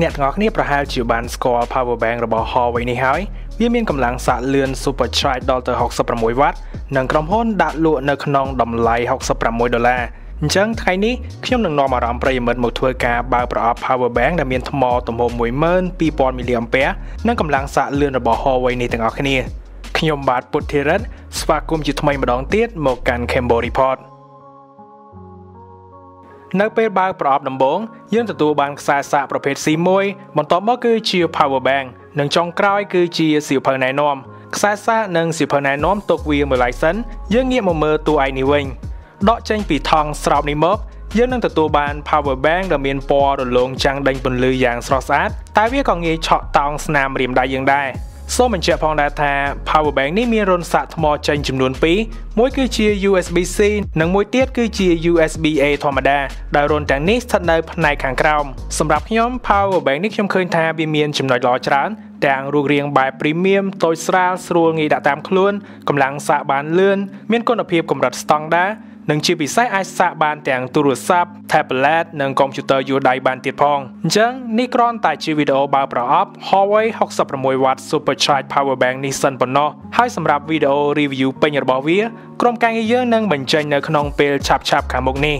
អ្នកទាំងអស់គ្នាប្រហែលជាបានស្គាល់ Powerbank របស់ HUAWEI នេះហើយវាមានកម្លាំងសាកលឿន SuperCharge ដល់ទៅ66 វ៉ាត់និងក្រុមហ៊ុនដាក់លក់នៅក្នុងតម្លៃ$66អញ្ចឹងថ្ងៃនេះខ្ញុំនឹងនាំអារម្មណ៍ប្រិយមិត្តមកធ្វើការបើកប្រអប់ Powerbank ដែលមានថ្មទំហំ 12000 mAh និងកម្លាំងសាកលឿនរបស់ HUAWEI នេះទាំងអស់គ្នាខ្ញុំបាទពុទ្ធធីរិទ្ធស្វាគមន៍ជាថ្មីម្ដងទៀតមកកាន់ Cambo Report នៅពេលបើកប្រអប់ដំបូងយើងទទួលបានខ្សែសាកប្រភេទ C1 បន្ទាប់មកគឺជា Powerbank និងចុងក្រោយគឺជាសៀវភៅណែនាំខ្សែសាកនិងសៀវភៅណែនាំទុកវាមួយឡៃសិនយើងងាកមកមើលតួឯកនេះវិញដកចេញពីថង់ស្រោបនេះមកយើងនឹងទទួលបាន Powerbank ដែលមានពណ៌រលោងចាំងដេញពន្លឺយ៉ាងស្រស់ស្អាតតែវាក៏ងាយឆក់តោងស្នាមរៀមដៃយើងដែរសូមបញ្ជាក់ផងដែរថា Powerbank នេះមានរុនសាកថ្មចេញចំនួន2មួយគឺជា USB-C និងមួយទៀតគឺជា USB-A ធម្មតាដែលរុនទាំងនេះស្ថិតនៅផ្នែកខាងក្រោមសម្រាប់ខ្ញុំ Powerbank នេះខ្ញុំឃើញថាវាមានចំណុចល្អច្រើនទាំងរូបរាងបែប Premium តូចស្រាលស្រួលងាយដាក់តាមខ្លួនកម្លាំងសាកបានលឿនមានគុណភាពកម្រិតស្តង់ដារនិងជាពិសេសអាចសាកបានទាំងទូរស័ព្ទ tablet និងកុំព្យូទ័រយួរដៃបានទៀតផងអញ្ចឹងនេះគ្រាន់តែជាវីដេអូបើកប្រអប់ HUAWEI 66 W SuperCharge Powerbank នេះសិនប៉ុណ្ណោះហើយសម្រាប់វីដេអូ review ពេញរបស់វាក្រុមការងារយើងនឹងបញ្ចេញនៅក្នុងពេលឆាប់ៗខាងមុខនេះ